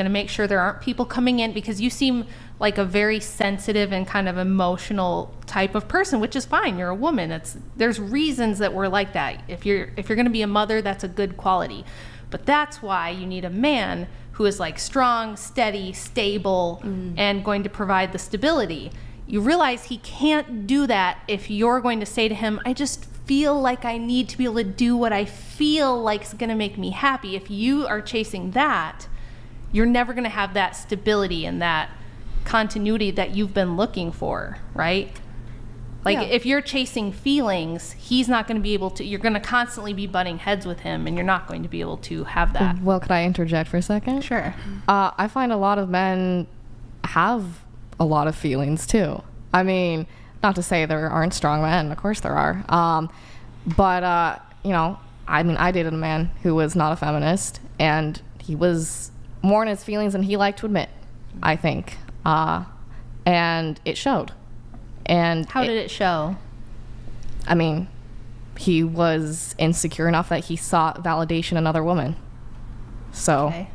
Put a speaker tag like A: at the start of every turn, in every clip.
A: going to make sure there aren't people coming in, because you seem like a very sensitive and kind of emotional type of person, which is fine. You're a woman. There's reasons that we're like that. If you're going to be a mother, that's a good quality. But that's why you need a man who is like strong, steady, stable, and going to provide the stability. You realize he can't do that if you're going to say to him, I just feel like I need to be able to do what I feel like is going to make me happy. If you are chasing that, you're never going to have that stability and that continuity that you've been looking for, right? Like if you're chasing feelings, he's not going to be able to, you're going to constantly be butting heads with him, and you're not going to be able to have that.
B: Well, could I interject for a second?
A: Sure.
B: I find a lot of men have a lot of feelings too. I mean, not to say there aren't strong men, of course there are. But you know, I mean, I dated a man who was not a feminist, and he was more in his feelings than he liked to admit, I think. And it showed. And
A: how did it show?
B: I mean, he was insecure enough that he sought validation in other women. So.
A: Okay.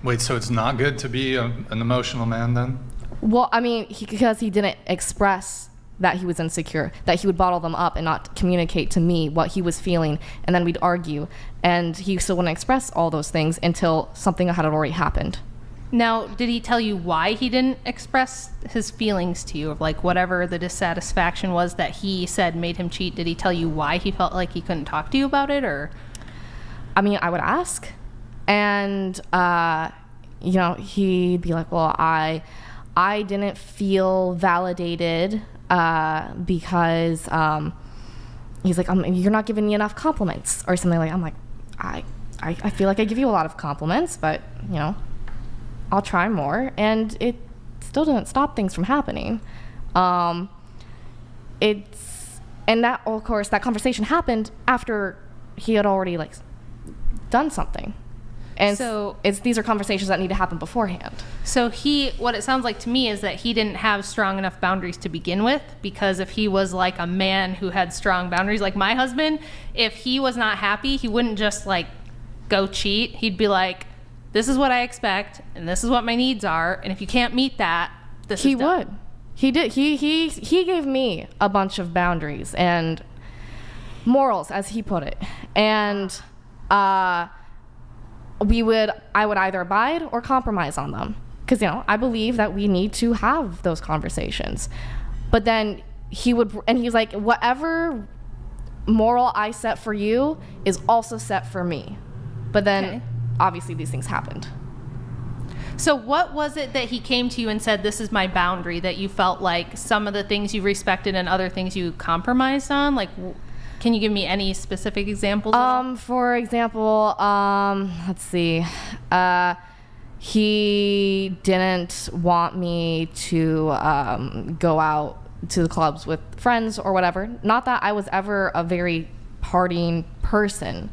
C: Wait, so it's not good to be an emotional man then?
B: Well, I mean, because he didn't express that he was insecure, that he would bottle them up and not communicate to me what he was feeling, and then we'd argue, and he still wouldn't express all those things until something had already happened.
A: Now, did he tell you why he didn't express his feelings to you, of like whatever the dissatisfaction was that he said made him cheat? Did he tell you why he felt like he couldn't talk to you about it, or?
B: I mean, I would ask, and you know, he'd be like, well, I didn't feel validated because he's like, you're not giving me enough compliments or something like that. I'm like, I feel like I give you a lot of compliments, but you know, I'll try more, and it still didn't stop things from happening. And that, of course, that conversation happened after he had already like done something. And so these are conversations that need to happen beforehand.
A: So what it sounds like to me is that he didn't have strong enough boundaries to begin with, because if he was like a man who had strong boundaries, like my husband, if he was not happy, he wouldn't just like go cheat. He'd be like, this is what I expect, and this is what my needs are, and if you can't meet that,
B: he would. He did. He gave me a bunch of boundaries and morals, as he put it, and I would either abide or compromise on them, because you know I believe that we need to have those conversations. But then he's like, whatever moral I set for you is also set for me. But then. Okay. Obviously these things happened.
A: So what was it that he came to you and said, this is my boundary, that you felt like some of the things you respected and other things you compromised on? Like, can you give me any specific examples?
B: For example, let's see. He didn't want me to go out to the clubs with friends or whatever. Not that I was ever a very partying person.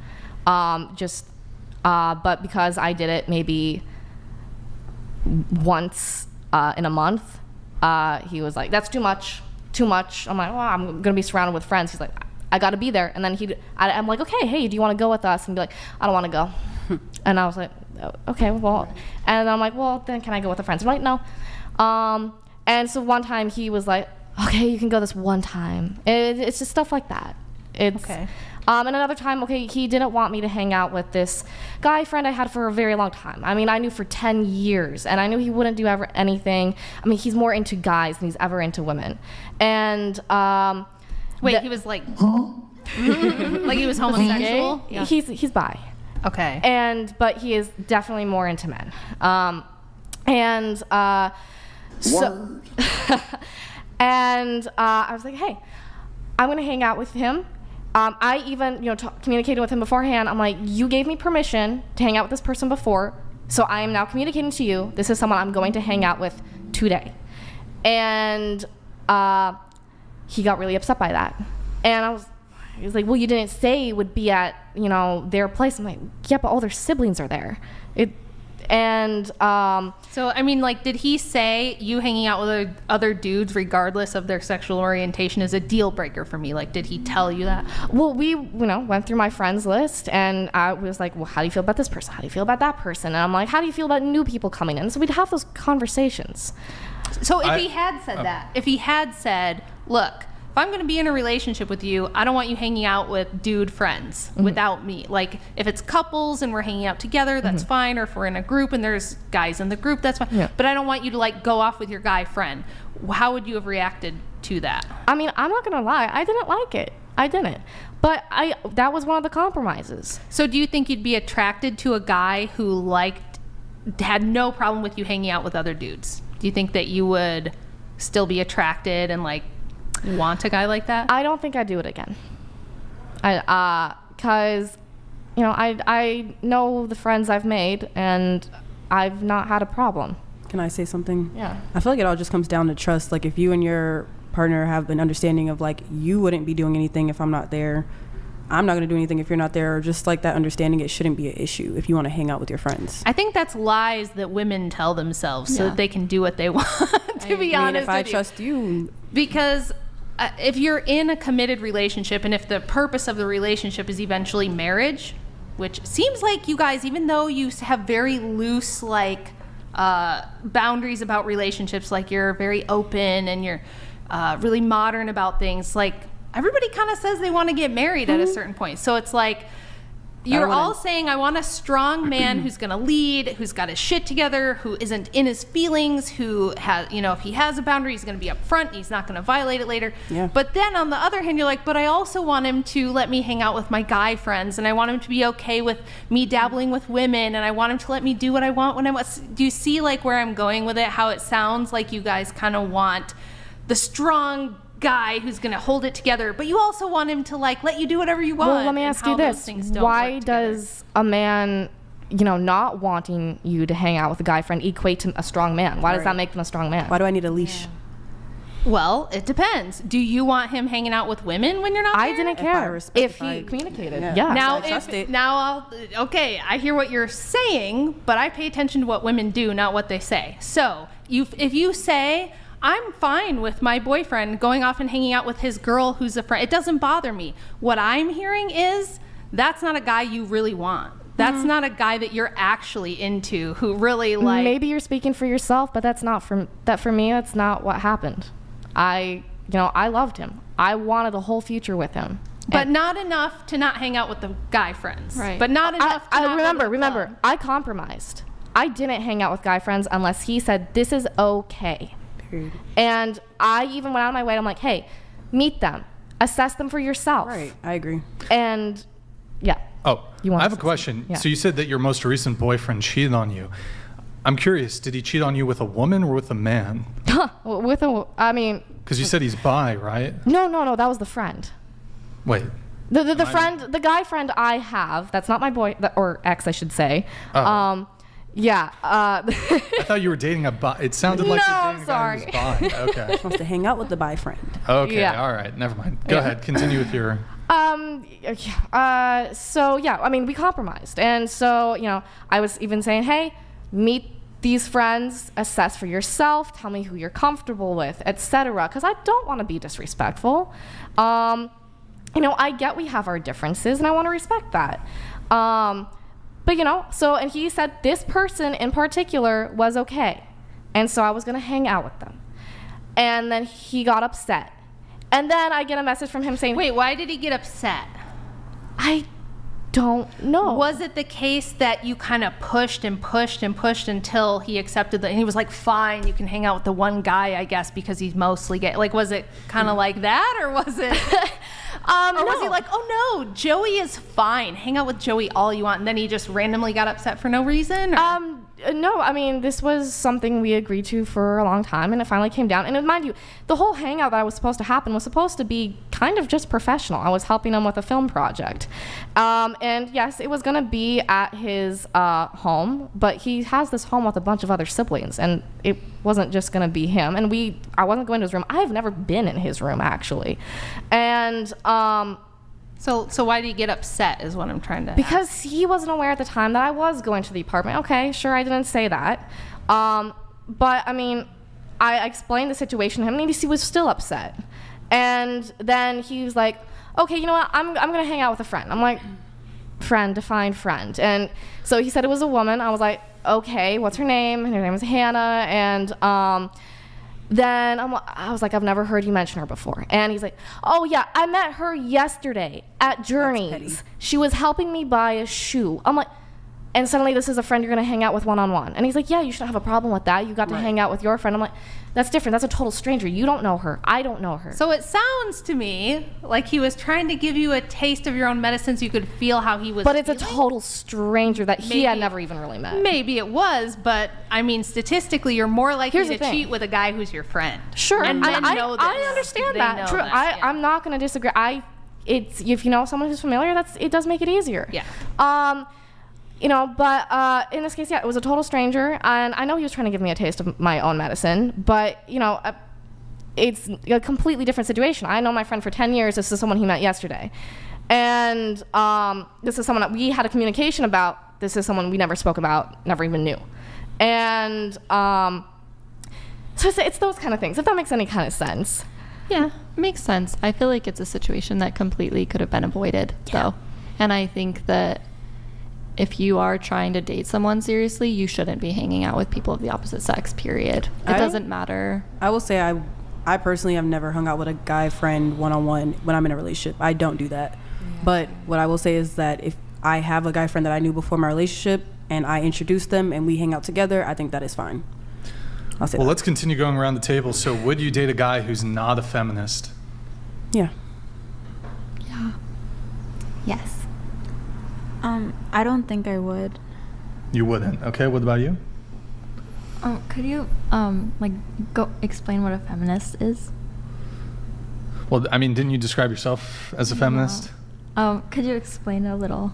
B: But because I did it maybe once in a month, he was like, that's too much. I'm like, well, I'm going to be surrounded with friends. He's like, I got to be there. And then I'm like, okay, hey, do you want to go with us? And be like, I don't want to go. And I was like, okay, well. And I'm like, well, then can I go with the friends? I'm like, no. And so one time he was like, okay, you can go this one time. It's just stuff like that.
A: Okay.
B: And another time, okay, he didn't want me to hang out with this guy friend I had for a very long time. I mean, I knew for 10 years, and I knew he wouldn't do ever anything. I mean, he's more into guys than he's ever into women. And
A: wait, he was like, like he was homosexual?
B: Yeah. He's bi.
A: Okay.
B: But he is definitely more into men. So, and I was like, hey, I'm gonna hang out with him. I even, communicated with him beforehand. I'm like, you gave me permission to hang out with this person before, so I am now communicating to you. This is someone I'm going to hang out with today. And he got really upset by that. And he was like, well, you didn't say it would be at, their place. I'm like, yeah, but all their siblings are there. And
A: So, I mean, like, did he say you hanging out with other dudes, regardless of their sexual orientation, is a deal breaker for me? Like, did he tell you that?
B: well, we, went through my friends list, and I was like, well, how do you feel about this person? How do you feel about that person? And I'm like, how do you feel about new people coming in? So we'd have those conversations.
A: So if he had said that, if he had said, look, if I'm going to be in a relationship with you, I don't want you hanging out with dude friends without me. Like, if it's couples and we're hanging out together, that's fine. Or if we're in a group and there's guys in the group, that's fine.
B: Yeah.
A: But I don't want you to, like, go off with your guy friend. How would you have reacted to that?
B: I mean, I'm not gonna lie, I didn't like it. I didn't. But that was one of the compromises.
A: So do you think you'd be attracted to a guy who had no problem with you hanging out with other dudes? Do you think that you would still be attracted and, like, want a guy like that?
B: I don't think I'd do it again. Because, I know the friends I've made, and I've not had a problem.
D: Can I say something?
B: Yeah.
D: I feel like it all just comes down to trust. Like, if you and your partner have an understanding of, like, you wouldn't be doing anything if I'm not there, I'm not going to do anything if you're not there, or just like that understanding, it shouldn't be an issue if you want to hang out with your friends.
A: I think that's lies that women tell themselves so that they can do what they want, to be honest
D: if I
A: with you.
D: trust you.
A: Because if you're in a committed relationship, and if the purpose of the relationship is eventually marriage, which seems like you guys, even though you have very loose, like, boundaries about relationships, like you're very open and you're really modern about things, like, everybody kind of says they want to get married at a certain point. So it's like, you're all saying, I want a strong man who's going to lead, who's got his shit together, who isn't in his feelings, who has, if he has a boundary, he's going to be upfront, he's not going to violate it later.
D: Yeah.
A: But then on the other hand, you're like, but I also want him to let me hang out with my guy friends, and I want him to be okay with me dabbling with women, and I want him to let me do what I want when I want. Do you see, like, where I'm going with it? How it sounds like you guys kind of want the strong guy who's going to hold it together, but you also want him to, like, let you do whatever you want.
B: Well, let me ask you this. Why does a man, not wanting you to hang out with a guy friend equate to a strong man? Why does that make them a strong man?
D: Why do I need a leash?
A: Well, it depends. Do you want him hanging out with women when you're not there?
B: I didn't care if he communicated. Yeah.
A: Now, I hear what you're saying, but I pay attention to what women do, not what they say. So if you say, I'm fine with my boyfriend going off and hanging out with his girl who's a friend, it doesn't bother me. What I'm hearing is, that's not a guy you really want. That's not a guy that you're actually into, who really, like...
B: Maybe you're speaking for yourself, but for me, that's not what happened. I loved him. I wanted a whole future with him.
A: But not enough to not hang out with the guy friends.
B: Right.
A: But not enough to not
B: remember, I compromised. I didn't hang out with guy friends unless he said, this is okay.
D: Period.
B: And I even went out of my way. I'm like, hey, meet them, assess them for yourself.
D: Right, I agree.
B: And yeah.
C: Oh, I have a question.
B: Yeah.
C: So you said that your most recent boyfriend cheated on you. I'm curious, did he cheat on you with a woman or with a man? Because you said he's bi, right?
B: No, that was the friend.
C: Wait.
B: The guy friend I have, that's not my boy, or ex, I should say.
C: Oh.
B: Yeah.
C: I thought you were dating a bi. It sounded like you were dating a guy who's bi. Okay.
D: Wants to hang out with the bi friend.
C: Okay,
B: Yeah.
C: all right. Never mind. Go ahead. Continue with your...
B: We compromised. And so, I was even saying, hey, meet these friends, assess for yourself, tell me who you're comfortable with, etc. Because I don't want to be disrespectful. I get we have our differences, and I want to respect that. And he said this person in particular was okay. And so I was going to hang out with them. And then he got upset. And then I get a message from him saying,
A: wait, why did he get upset?
B: I don't know.
A: Was it the case that you kind of pushed and pushed and pushed until he accepted and he was like, fine, you can hang out with the one guy, I guess, because he's mostly gay? Like, was it kind of like that, or was it... Or was he like, oh no, Joey is fine, hang out with Joey all you want, and then he just randomly got upset for no reason? Or?
B: No, this was something we agreed to for a long time, and it finally came down. And mind you, the whole hangout that was supposed to happen was supposed to be kind of just professional. I was helping him with a film project. And yes, it was going to be at his home, but he has this home with a bunch of other siblings, and it wasn't just going to be him. And I wasn't going to his room. I have never been in his room, actually. And
A: So why did he get upset is what I'm trying to
B: Because
A: ask.
B: he wasn't aware at the time that I was going to the apartment. Okay, sure, I didn't say that. But, I mean, I explained the situation to him, and he was still upset. And then he was like, okay, you know what, I'm going to hang out with a friend. I'm like, friend, define friend. And so he said it was a woman. I was like, okay, what's her name? And her name is Hannah. And then I was like, I've never heard you mention her before. And he's like, oh yeah, I met her yesterday at Journeys. She was helping me buy a shoe. I'm like, and suddenly this is a friend you're gonna hang out with one-on-one. And he's like, yeah, you shouldn't have a problem with that. You got to hang out with your friend. I'm like, that's different. That's a total stranger. You don't know her. I don't know her.
A: So it sounds to me like he was trying to give you a taste of your own medicine so you could feel how he was
B: But it's a
A: feeling.
B: total stranger that he had never even really met.
A: Maybe it was, but I mean, statistically, you're more likely
B: Here's the
A: to
B: thing.
A: cheat with a guy who's your friend.
B: Sure,
A: and men know this.
B: I understand
A: They
B: that.
A: know
B: True,
A: this, yeah.
B: I'm not going to disagree. It's if you know someone who's familiar, it does make it easier.
A: Yeah.
B: You know, but in this case, yeah, it was a total stranger, and I know he was trying to give me a taste of my own medicine, but you know, it's a completely different situation. I know my friend for 10 years. This is someone he met yesterday, and this is someone that we had a communication about. This is someone we never spoke about, never even knew, and so it's those kind of things. If that makes any kind of sense.
E: Yeah, makes sense. I feel like it's a situation that completely could have been avoided, though. And I think that if you are trying to date someone seriously, you shouldn't be hanging out with people of the opposite sex, period. It doesn't matter.
D: I will say I personally have never hung out with a guy friend one-on-one when I'm in a relationship. I don't do that. But what I will say is that if I have a guy friend that I knew before my relationship and I introduce them and we hang out together, I think that is fine. I'll say
C: Well,
D: that.
C: let's continue going around the table. So would you date a guy who's not a feminist?
D: Yeah.
E: Yeah.
F: Yes. I don't think I would.
C: You wouldn't. Okay, what about you?
E: Could you go explain what a feminist is?
C: Well, I mean, didn't you describe yourself as a feminist?
E: Could you explain a little?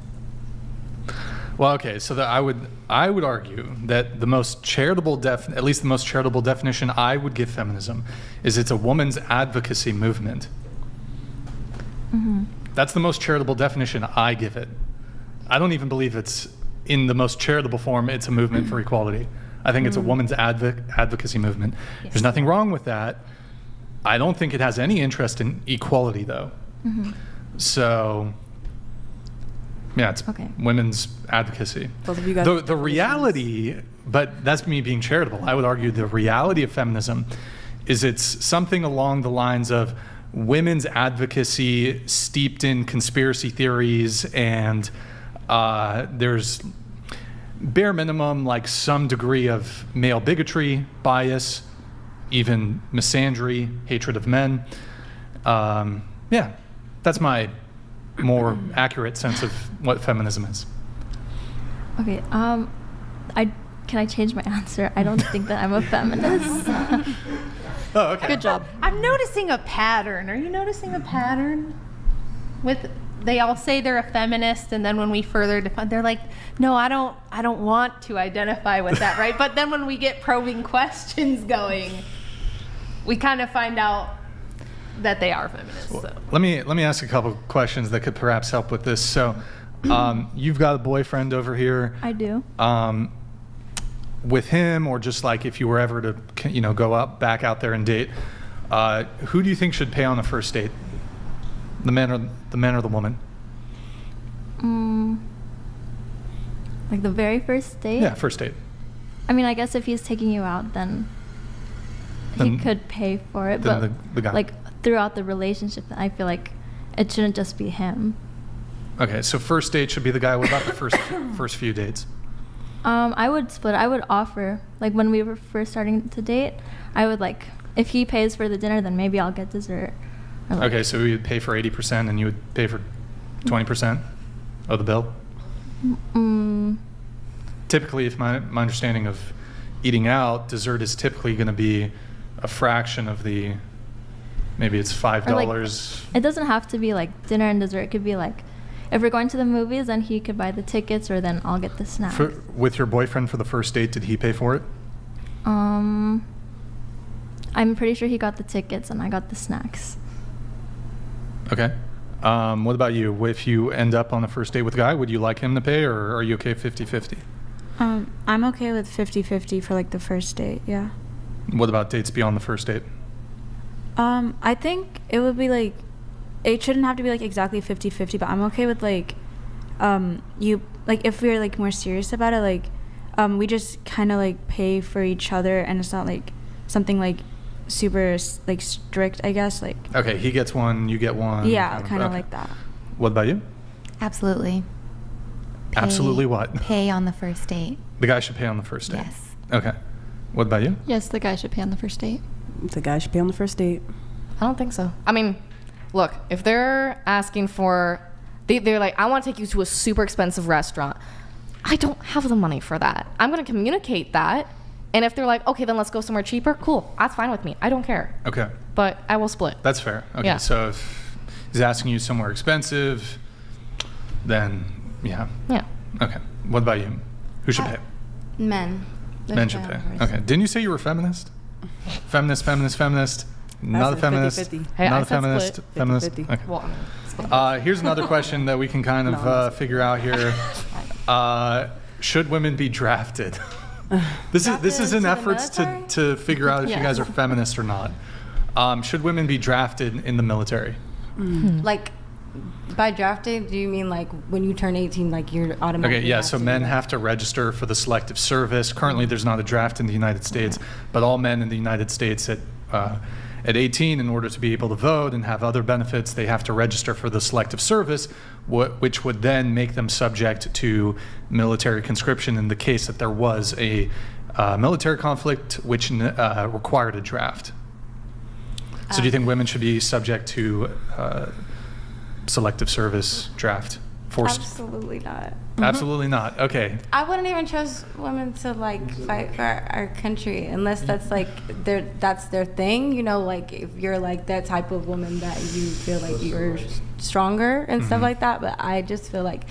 C: Well, okay, so that I would argue that the most charitable at least the most charitable definition I would give feminism is it's a woman's advocacy movement.
E: Mm-hmm.
C: That's the most charitable definition I give it. I don't even believe it's in the most charitable form. It's a movement for equality. I think it's a woman's advocacy movement.
A: Yes.
C: There's nothing wrong with that. I don't think it has any interest in equality, though.
E: Mm-hmm.
C: So, yeah, it's
E: Okay.
C: women's advocacy.
D: Both of you guys.
C: The reality, but that's me being charitable. I would argue the reality of feminism is it's something along the lines of women's advocacy steeped in conspiracy theories, and there's bare minimum like some degree of male bigotry, bias, even misandry, hatred of men. Yeah, that's my more accurate sense of what feminism is.
E: Okay. Can I change my answer? I don't think that I'm a feminist.
C: Oh, okay.
E: Good job.
A: I'm noticing a pattern. Are you noticing a pattern? They all say they're a feminist, and then when we further define, they're like, no, I don't want to identify with that, right? But then when we get probing questions going, we kind of find out that they are feminists. So.
C: Let me ask a couple questions that could perhaps help with this. So, you've got a boyfriend over here.
E: I do.
C: With him, or just like if you were ever to, go back out there and date, who do you think should pay on a first date? The man or the woman?
E: Like the very first date?
C: Yeah, first date.
E: I mean, I guess if he's taking you out, then he
C: Then-
E: could pay for it.
C: then
E: But
C: the guy.
E: like throughout the relationship, I feel like it shouldn't just be him.
C: Okay, so first date should be the guy. What about the first few dates?
E: I would split. I would offer, like when we were first starting to date, I would like, if he pays for the dinner, then maybe I'll get dessert. Or, like,
C: Okay, so we would pay for 80% and you would pay for 20% of the bill? Typically, if my understanding of eating out, dessert is typically going to be a fraction of maybe it's $5.
E: It doesn't have to be like dinner and dessert. It could be like, if we're going to the movies, then he could buy the tickets, or then I'll get the snacks.
C: With your boyfriend for the first date, did he pay for it?
E: I'm pretty sure he got the tickets and I got the snacks.
C: Okay. What about you? If you end up on a first date with a guy, would you like him to pay, or are you okay 50-50?
F: I'm okay with 50-50 for like the first date. Yeah.
C: What about dates beyond the first date?
F: I think it would be like, it shouldn't have to be like exactly 50-50, but I'm okay with like, you like if we're like more serious about it, like, we just kind of like pay for each other, and it's not like something like super like strict, I guess. Like,
C: Okay, he gets one, you get one.
F: yeah, kind of
C: okay.
F: like that.
C: What about you?
G: Absolutely. Pay-
C: Absolutely what?
G: Pay on the first date.
C: The guy should pay on the first date.
G: Yes.
C: Okay. What about you?
E: Yes, the guy should pay on the first date.
D: The guy should pay on the first date.
B: I don't think so. I mean, look, if they're asking for, they're like, I want to take you to a super expensive restaurant. I don't have the money for that. I'm going to communicate that. And if they're like, okay, then let's go somewhere cheaper, cool. That's fine with me. I don't care.
C: Okay.
B: But I will split.
C: That's fair. Okay,
B: Yeah.
C: so if he's asking you somewhere expensive, then yeah.
B: Yeah.
C: Okay. What about you? Who should pay?
H: Men.
C: Men should pay. Okay. Didn't you say you were a feminist? Feminist. Not a
D: said
C: feminist.
D: 50-50.
B: Hey,
C: Not
B: I
C: a
B: said
C: feminist.
D: split.
C: Feminist.
D: 50-50.
C: Okay.
B: Well, I mean, split.
C: Here's another question that we can kind of figure out here. Should women be drafted? This is an
H: into the
C: efforts
H: military?
C: to figure out if you
E: Yes.
C: guys are feminist or not. Should women be drafted in the military?
H: Like, by drafted, do you mean like when you turn 18, like you're automatically?
C: Okay, yeah, so men have to register for the selective service. Currently, there's not a draft in the United States, but all men in the United States at 18, in order to be able to vote and have other benefits, they have to register for the selective service, which would then make them subject to military conscription in the case that there was a military conflict which required a draft. So do you think women should be subject to selective service draft? Forced?
H: Absolutely not.
C: Absolutely not. Okay.
H: I wouldn't even trust women to like fight for our country unless that's like that's their thing. You know, like if you're like that type of woman that you feel like you're stronger and stuff like that. But I just feel like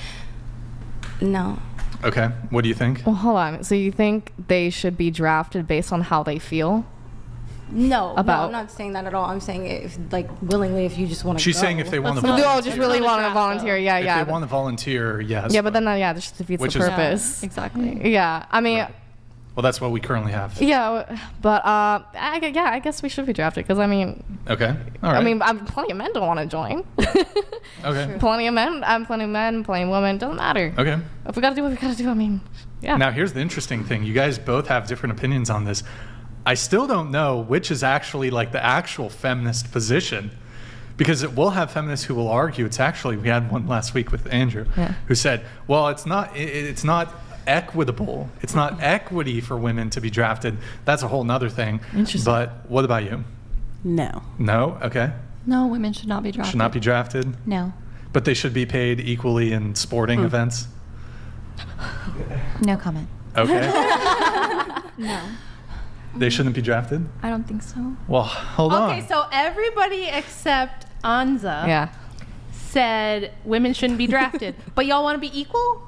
H: no.
C: Okay. What do you think?
B: Well, hold on. So you think they should be drafted based on how they feel?
H: No,
B: About-
H: I'm not saying that at all. I'm saying if like willingly, if you just want to.
C: She's saying if they want to
B: No,
C: volunteer.
B: just really want to volunteer. Yeah,
C: If
B: yeah.
C: they want to volunteer, yes.
B: Yeah, but then yeah, this just defeats
C: Which
B: the
C: is-
B: purpose.
E: Exactly.
B: Yeah, I mean,
C: Right. Well, that's what we currently have.
B: yeah, but I guess we should be drafted because I mean,
C: Okay. All right.
B: I mean, plenty of men don't want to join.
C: okay.
B: Plenty of men, plenty of men, plenty of women. Doesn't matter.
C: Okay.
B: If we gotta do what we gotta do, I mean, yeah.
C: Now, here's the interesting thing. You guys both have different opinions on this. I still don't know which is actually like the actual feminist position, because we'll have feminists who will argue. It's actually, we had one last week with Andrew,
B: Yeah.
C: who said, well, it's not equitable. It's not equity for women to be drafted. That's a whole nother thing.
B: Interesting.
C: But what about you?
D: No.
C: No? Okay.
E: No, women should not be drafted.
C: Should not be drafted,
G: No.
C: but they should be paid equally in sporting events.
G: No comment.
C: Okay.
E: No,
C: They shouldn't be drafted?
E: I don't think so.
C: Well, hold on.
A: Okay, so everybody except Anza
B: Yeah.
A: said women shouldn't be drafted, but y'all want to be equal?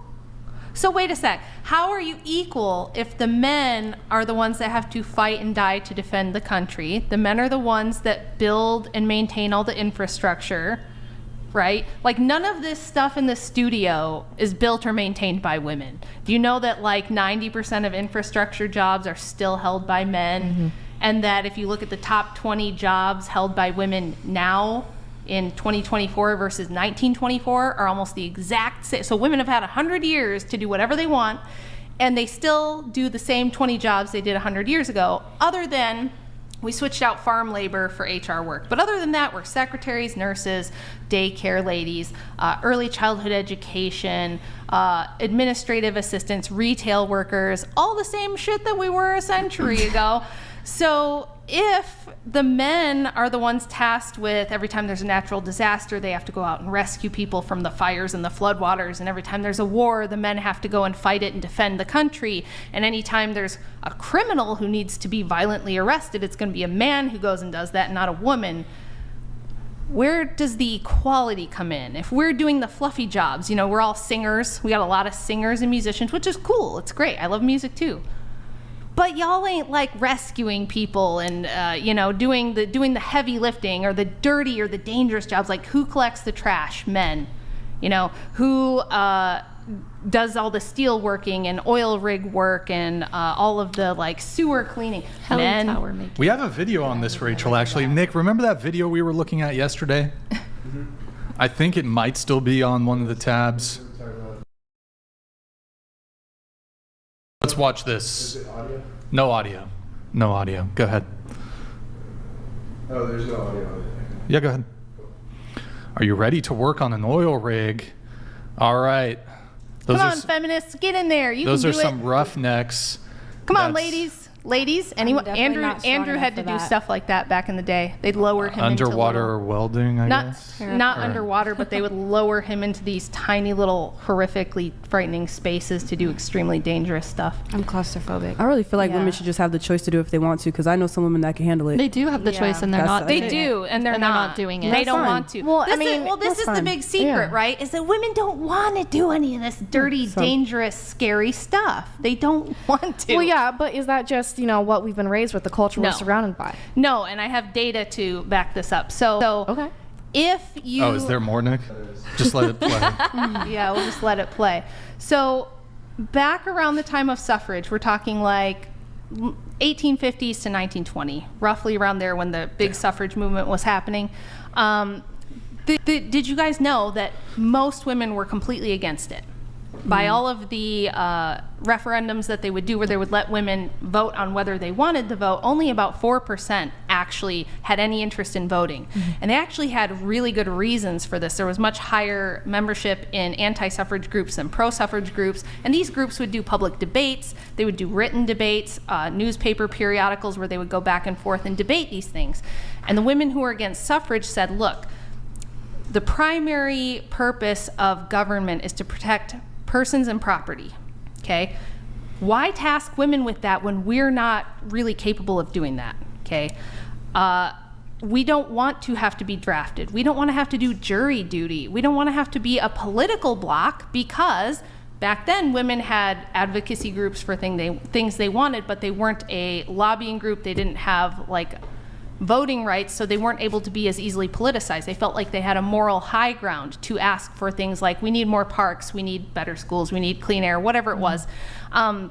A: So wait a sec. How are you equal if the men are the ones that have to fight and die to defend the country? The men are the ones that build and maintain all the infrastructure, right? Like none of this stuff in the studio is built or maintained by women. Do you know that like 90% of infrastructure jobs are still held by men? And that if you look at the top 20 jobs held by women now, in 2024 versus 1924 are almost the exact same. So women have had 100 years to do whatever they want, and they still do the same 20 jobs they did 100 years ago, other than we switched out farm labor for HR work. But other than that, we're secretaries, nurses, daycare ladies, early childhood education, administrative assistants, retail workers, all the same shit that we were a century ago. So if the men are the ones tasked with every time there's a natural disaster, they have to go out and rescue people from the fires and the floodwaters, and every time there's a war, the men have to go and fight it and defend the country, and anytime there's a criminal who needs to be violently arrested, it's going to be a man who goes and does that, not a woman. Where does the equality come in? If we're doing the fluffy jobs, you know, we're all singers, we got a lot of singers and musicians, which is cool, it's great, I love music too. but y'all ain't like rescuing people and doing the heavy lifting or the dirty or the dangerous jobs. Like, who collects the trash? Men. Who does all the steel working and oil rig work and all of the like sewer cleaning? Men.
E: Tower making.
C: We have a video on this, Rachel, actually. Nick, remember that video we were looking at yesterday? I think it might still be on one of the tabs. Let's watch this.
I: Is it audio?
C: No audio. No audio. Go ahead.
I: Oh, there's no audio on it.
C: Yeah, go ahead. Are you ready to work on an oil rig? All right.
A: Come on, feminists, get in there. You
C: Those
A: can
C: are
A: do
C: some
A: it.
C: roughnecks.
A: Come on,
C: That's
A: ladies. Anyone?
H: definitely not strong
A: Andrew
H: enough
A: had to
H: for
A: do
H: that.
A: stuff like that back in the day. They'd lower him
C: Underwater
A: into
C: welding, I
A: not
C: guess.
A: not
C: Or-
A: underwater, but they would lower him into these tiny little horrifically frightening spaces to do extremely dangerous stuff.
H: I'm claustrophobic.
D: I really feel like
A: Yeah.
D: women should just have the choice to do it if they want to, because I know some women that can handle it.
E: They do have the
A: Yeah.
E: choice, and they're
D: That's-
E: not.
A: They
E: doing
A: do,
E: it.
A: and they're not
E: doing it.
A: They
D: That's
A: don't
D: fine.
A: want to.
B: Well,
A: this
B: I mean,
A: this
B: that's
A: is the
B: fine.
A: big secret,
B: Yeah.
A: right? Is that women don't want to do any of this dirty,
D: So-
A: dangerous, scary stuff. They don't want to.
B: Well, yeah, but is that just what we've been raised with, the culture
A: No.
B: we're surrounded by?
A: No, and I have data to back this up. So
B: Okay.
A: if you
C: Oh, is there more, Nick? Just let it play.
A: yeah, we'll just let it play. So back around the time of suffrage, we're talking like 1850s to 1920, roughly around there when the big suffrage movement was happening. Did you guys know that most women were completely against it? By all of the referendums that they would do where they would let women vote on whether they wanted to vote, only about 4% actually had any interest in voting. And they actually had really good reasons for this. There was much higher membership in anti-suffrage groups than pro-suffrage groups. And these groups would do public debates. They would do written debates, newspaper periodicals where they would go back and forth and debate these things. And the women who were against suffrage said, look, the primary purpose of government is to protect persons and property, okay? Why task women with that when we're not really capable of doing that, okay? We don't want to have to be drafted. We don't want to have to do jury duty. We don't want to have to be a political bloc, because back then women had advocacy groups for things they wanted, but they weren't a lobbying group. They didn't have like voting rights, so they weren't able to be as easily politicized. They felt like they had a moral high ground to ask for things like, we need more parks, we need better schools, we need clean air, whatever it was. And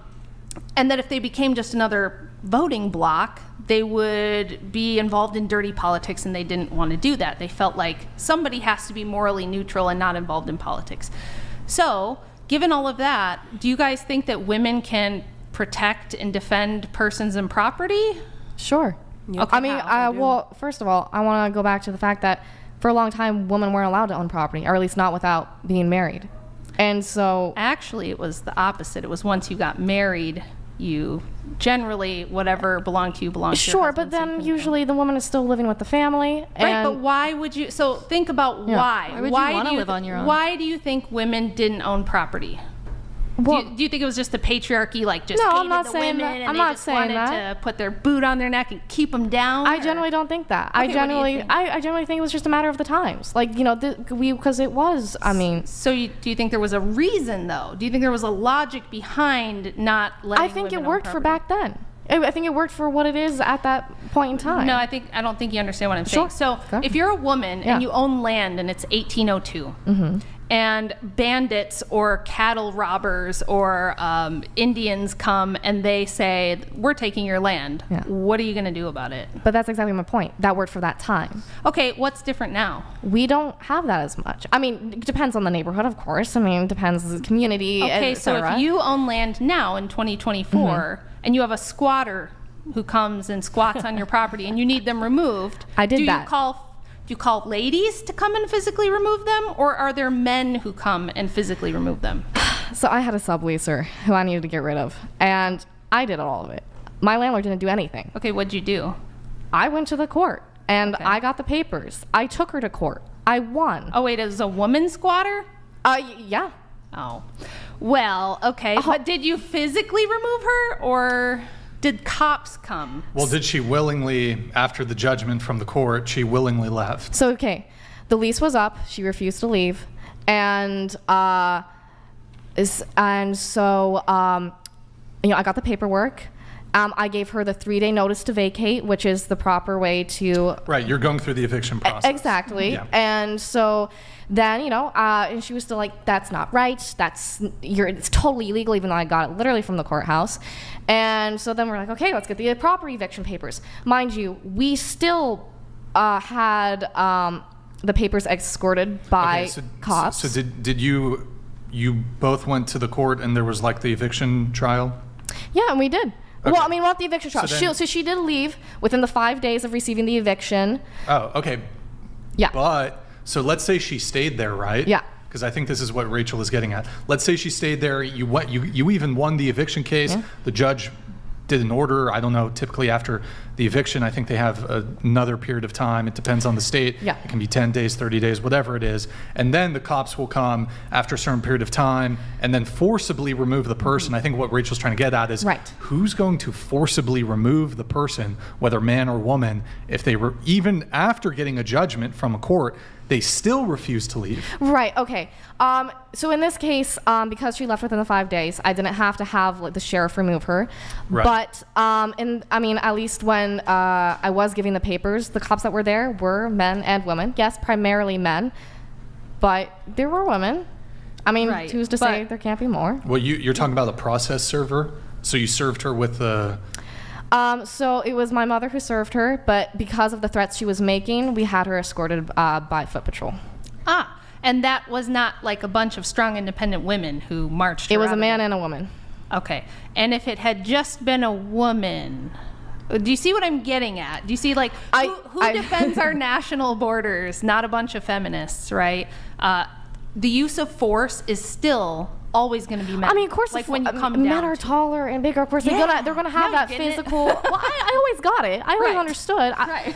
A: that if they became just another voting bloc, they would be involved in dirty politics, and they didn't want to do that. They felt like somebody has to be morally neutral and not involved in politics. So, given all of that, do you guys think that women can protect and defend persons and property?
B: Sure.
A: Okay,
B: I mean,
A: how?
B: well, first of all, I want to go back to the fact that for a long time, women weren't allowed to own property, or at least not without being married. And so,
A: Actually, it was the opposite. It was once you got married, you generally, whatever belonged to you belonged to your
B: sure, but
A: husband, so you
B: then
A: couldn't
B: usually the woman is still living with the family.
A: Right,
B: And
A: but why would you? So think about
B: Yeah.
A: why.
E: Why would you wanna live on your own?
A: Why do you think women didn't own property?
B: Well,
A: do you think it was just the patriarchy, like just
B: No, I'm
A: hated
B: not
A: the
B: saying
A: women
B: that.
A: and
B: I'm
A: they
B: not
A: just
B: saying
A: wanted
B: that.
A: to put their boot on their neck and keep them down?
B: I
A: or-
B: generally don't think that.
A: Okay, what do you think?
B: I generally think it was just a matter of the times. Like, because it was, I mean,
A: So do you think there was a reason though? Do you think there was a logic behind not letting?
B: I think it
A: women own
B: worked for
A: property?
B: back then. I think it worked for what it is at that point in time.
A: No, I don't think you understand what I'm saying.
B: Sure.
A: So
B: Okay.
A: if you're a woman
B: Yeah.
A: and you own land and it's 1802, and bandits or cattle robbers or Indians come and they say, we're taking your land,
B: Yeah.
A: what are you going to do about it?
B: But that's exactly my point. That worked for that time.
A: Okay, what's different now?
B: We don't have that as much. I mean, it depends on the neighborhood, of course. I mean, it depends on the community.
A: Okay,
B: et
A: so
B: cetera.
A: if you own land now in 2024 and you have a squatter who comes and squats on your property and you need them removed,
B: I did
A: do
B: that.
A: Do you call ladies to come and physically remove them, or are there men who come and physically remove them?
B: So I had a subleaser who I needed to get rid of, and I did all of it. My landlord didn't do anything.
A: Okay, what'd you do?
B: I went to the court, and
A: Okay.
B: I got the papers. I took her to court. I won.
A: Oh wait, it was a woman squatter?
B: Yeah.
A: Oh, well, okay. But did you physically remove her, or did cops come?
C: Well, did she willingly, after the judgment from the court, she willingly left?
B: So, okay, the lease was up. She refused to leave. And so, I got the paperwork. I gave her the 3-day notice to vacate, which is the proper way to.
C: Right, you're going through the eviction process.
B: Exactly.
C: Yeah.
B: And so then, and she was still like, that's not right. It's totally illegal, even though I got it literally from the courthouse. And so then we're like, okay, let's get the proper eviction papers. Mind you, we still had the papers escorted by cops.
C: So did you both went to the court and there was like the eviction trial?
B: Yeah, and we did.
C: Okay.
B: Well, I mean, not the eviction trial.
C: So
B: She did leave within the 5 days of receiving the eviction.
C: Oh, okay.
B: Yeah.
C: But, so let's say she stayed there, right?
B: Yeah.
C: Because I think this is what Rachel is getting at. Let's say she stayed there, you even won the eviction case,
B: Yeah.
C: the judge did an order, I don't know, typically after the eviction, I think they have another period of time. It depends on the state.
B: Yeah.
C: It can be 10 days, 30 days, whatever it is. And then the cops will come after a certain period of time and then forcibly remove the person. I think what Rachel's trying to get at is
B: Right.
C: who's going to forcibly remove the person, whether man or woman, if they were, even after getting a judgment from a court, they still refuse to leave.
B: Right. Okay. So in this case, because she left within the 5 days, I didn't have to have the sheriff remove her.
C: Right.
B: But at least when I was giving the papers, the cops that were there were men and women. Yes, primarily men, but there were women. I mean,
A: Right,
B: who's to say there can't be more?
C: Well, you're talking about the process server. So you served her with the.
B: So it was my mother who served her, but because of the threats she was making, we had her escorted by Foot Patrol.
A: Ah, and that was not like a bunch of strong, independent women who marched.
B: It
A: her
B: was
A: out
B: a
A: of
B: man
A: there.
B: and a woman.
A: Okay, and if it had just been a woman, do you see what I'm getting at? Do you see like who defends our national borders? Not a bunch of feminists, right? The use of force is still always going to be men.
B: I mean, of course,
A: like when you come
B: men
A: down
B: are
A: to
B: taller and bigger. Of course,
A: Yeah.
B: they're gonna have
A: Yeah,
B: that
A: you getting it?
B: physical. Well, I always got it. I always
A: Right.
B: understood.
A: Right.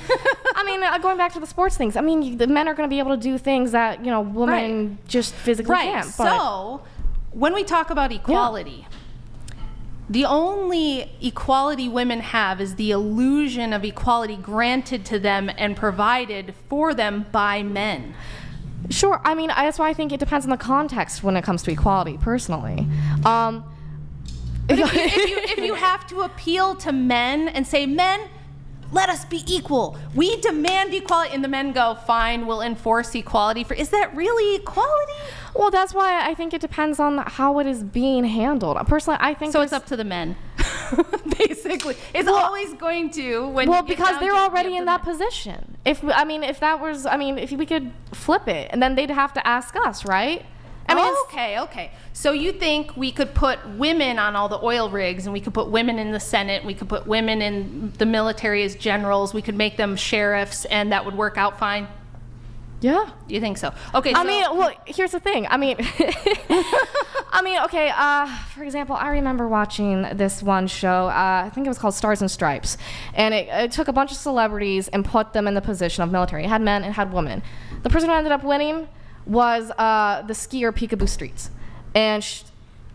B: I mean, going back to the sports things. I mean, the men are gonna be able to do things that women just physically
A: right.
B: can't. But
A: So when we talk about equality, the only equality women have is the illusion of equality granted to them and provided for them by men.
B: sure. I mean, that's why I think it depends on the context when it comes to equality. Personally,
A: If you have to appeal to men and say, men, let us be equal. We demand equality. And the men go, fine, we'll enforce equality. Is that really equality?
B: well, that's why I think it depends on how it is being handled. Personally, I think
A: So it's up to the men, basically. It's always going to when
B: Well,
A: you get
B: because
A: down
B: they're
A: to it,
B: already
A: be up
B: in
A: to
B: that
A: the men.
B: position. If we could flip it, and then they'd have to ask us, right? I mean,
A: Okay. So you think we could put women on all the oil rigs, and we could put women in the Senate, we could put women in the military as generals, we could make them sheriffs, and that would work out fine?
B: yeah.
A: You think so? Okay.
B: I mean, well, here's the thing. I mean, okay. For example, I remember watching this one show. I think it was called Stars and Stripes, and it took a bunch of celebrities and put them in the position of military. It had men, it had women. The person who ended up winning was the skier Peekaboo Streets, and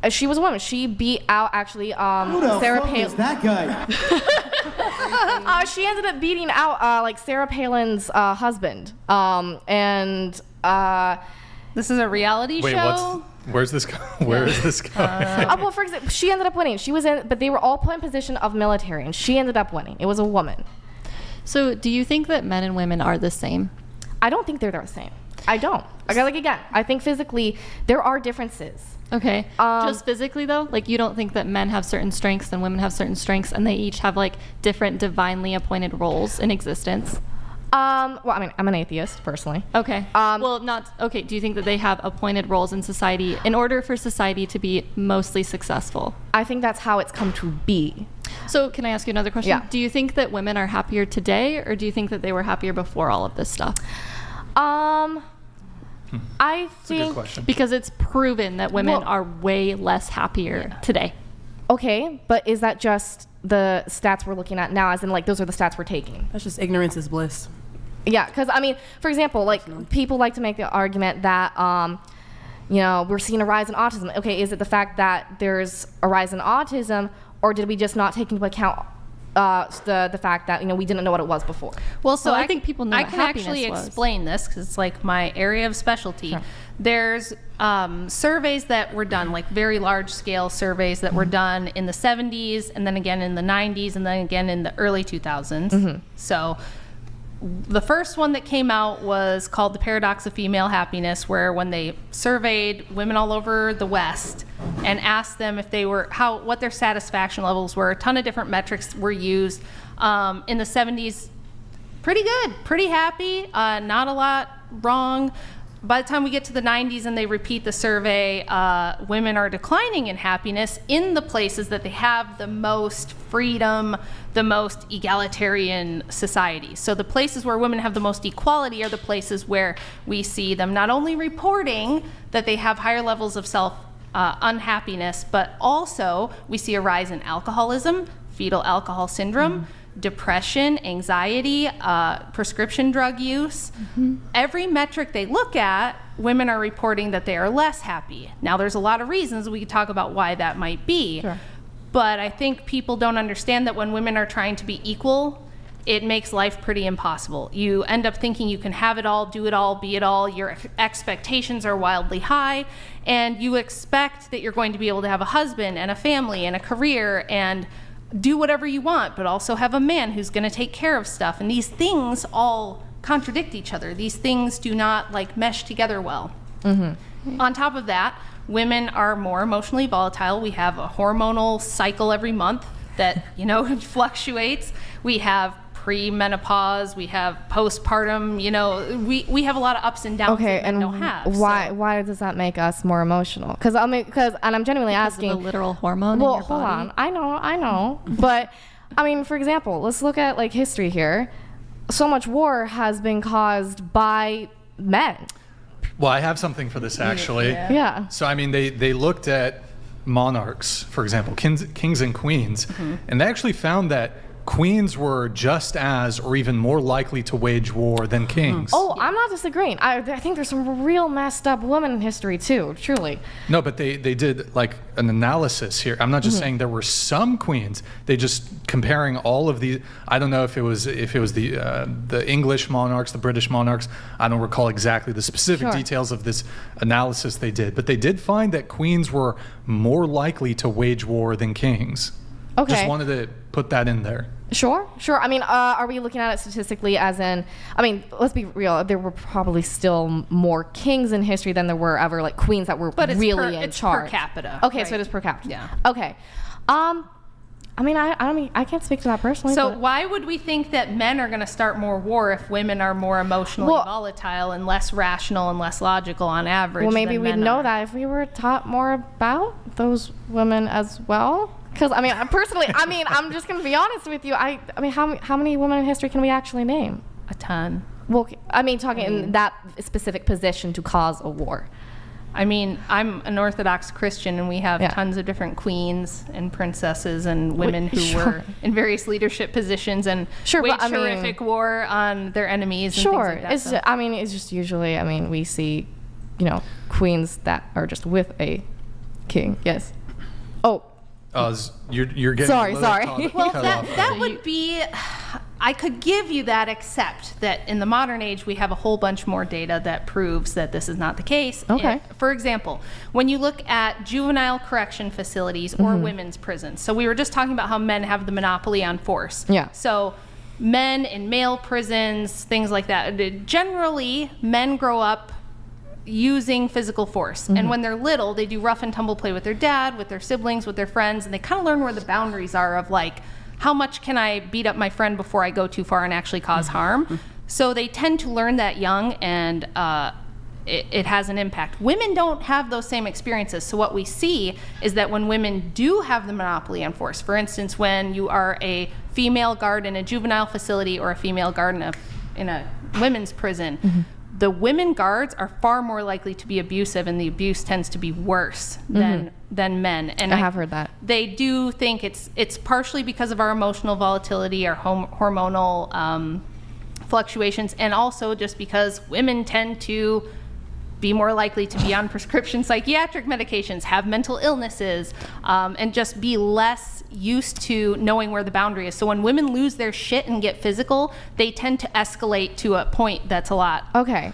B: she was a woman. She beat out actually Sarah Palin.
J: That guy.
B: She ended up beating out like Sarah Palin's husband, and
A: this is a reality
C: Wait,
A: show?
C: where's this going? Where is this going?
B: well, for example, she ended up winning. She was in, but they were all put in position of military, and she ended up winning. It was a woman.
E: So do you think that men and women are the same?
B: I don't think they're the same. I don't. I think physically there are differences.
E: Okay. Just physically though, like you don't think that men have certain strengths and women have certain strengths, and they each have like different divinely appointed roles in existence?
B: Well, I mean, I'm an atheist personally.
E: Okay. Okay. Do you think that they have appointed roles in society in order for society to be mostly successful?
B: I think that's how it's come to be.
E: So can I ask you another question?
B: Yeah.
E: Do you think that women are happier today, or do you think that they were happier before all of this stuff?
B: I
C: That's a good
B: think
C: question.
E: Because it's proven that women
B: Well-
E: are way less happier today.
B: okay, but is that just the stats we're looking at now? As in, like, those are the stats we're taking?
D: That's just ignorance is bliss.
B: Yeah, because I mean, for example, like people like to make the argument that we're seeing a rise in autism. Okay, is it the fact that there's a rise in autism, or did we just not take into account the fact that we didn't know what it was before.
A: Well, so
E: Well, I think people know
A: I
E: what
A: can
E: happiness
A: actually
E: was.
A: explain this because it's like my area of specialty.
B: Sure.
A: There's surveys that were done, like very large scale surveys that were done in the 70s, and then again in the 90s, and then again in the early 2000s. So the first one that came out was called The Paradox of Female Happiness, where when they surveyed women all over the West and asked them if they were what their satisfaction levels were, a ton of different metrics were used. In the 70s, pretty good, pretty happy, not a lot wrong. By the time we get to the 90s and they repeat the survey, women are declining in happiness in the places that they have the most freedom, the most egalitarian society. So the places where women have the most equality are the places where we see them not only reporting that they have higher levels of unhappiness, but also we see a rise in alcoholism, fetal alcohol syndrome, depression, anxiety, prescription drug use. Every metric they look at, women are reporting that they are less happy. Now, there's a lot of reasons we could talk about why that might be.
B: Sure.
A: But I think people don't understand that when women are trying to be equal, it makes life pretty impossible. You end up thinking you can have it all, do it all, be it all. Your expectations are wildly high, and you expect that you're going to be able to have a husband and a family and a career and do whatever you want, but also have a man who's going to take care of stuff. And these things all contradict each other. These things do not mesh together well. On top of that, women are more emotionally volatile. We have a hormonal cycle every month that fluctuates. We have pre-menopause, we have postpartum, we have a lot of ups and downs
B: Okay,
A: that men
B: and
A: don't have.
B: why does that make us more emotional? Because I'm genuinely
E: Because
B: asking.
E: of the literal hormone
B: Well,
E: in your
B: hold
E: body.
B: on. I know. But for example, let's look at history here. So much war has been caused by men.
C: Well, I have something for this actually.
B: Yeah.
C: So they looked at monarchs, for example, kings and queens, and they actually found that queens were just as or even more likely to wage war than kings.
B: Oh, I'm not disagreeing. I think there's some real messed up women in history too, truly.
C: No, but they did an analysis here. I'm not just saying there were some queens. They just comparing all of the. I don't know if it was the English monarchs, the British monarchs. I don't recall exactly the specific
B: Sure.
C: details of this analysis they did, but they did find that queens were more likely to wage war than kings.
B: Okay.
C: Just wanted to put that in there.
B: Sure. Are we looking at it statistically as in, let's be real, there were probably still more kings in history than there were ever queens that were
A: But it's
B: really
A: it's
B: charge.
A: per capita.
B: Okay,
A: right?
B: so it is per capita.
A: Yeah.
B: Okay. I can't speak to that personally.
A: So
B: but
A: why would we think that men are going to start more war if women are more emotionally volatile and less rational and less logical on average?
B: well, maybe
A: than
B: we'd
A: men
B: know
A: are?
B: that if we were taught more about those women as well. Because personally, I'm just gonna be honest with you. How many women in history can we actually name?
A: A ton.
B: Well, talking in that specific position to cause a war.
A: I'm an Orthodox Christian, and we have
B: Yeah.
A: tons of different queens and princesses and women who
B: Sure.
A: were in various leadership positions and
B: Sure,
A: waged
B: but
A: horrific war on their enemies. And
B: Sure,
A: things like that,
B: it's
A: so.
B: it's just usually we see, queens that are just with a king. Yes. Oh,
C: You're getting
B: Sorry,
C: a little
B: sorry.
A: Well,
C: cut
A: that
C: off.
A: would be. I could give you that, except that in the modern age, we have a whole bunch more data that proves that this is not the case.
B: Okay.
A: For example, when you look at juvenile correction facilities or women's prisons, so we were just talking about how men have the monopoly on force.
B: Yeah.
A: So men in male prisons, things like that. Generally, men grow up using physical force. And when they're little, they do rough and tumble play with their dad, with their siblings, with their friends, and they kind of learn where the boundaries are of how much can I beat up my friend before I go too far and actually cause harm. So they tend to learn that young, and it has an impact. Women don't have those same experiences. So what we see is that when women do have the monopoly on force, for instance, when you are a female guard in a juvenile facility or a female guard in a women's prison, the women guards are far more likely to be abusive, and the abuse tends to be worse than men. And
B: I have heard that.
A: They do think it's partially because of our emotional volatility, our hormonal fluctuations, and also just because women tend to be more likely to be on prescription psychiatric medications, have mental illnesses, and just be less used to knowing where the boundary is. So when women lose their shit and get physical, they tend to escalate to a point that's a lot
B: Okay.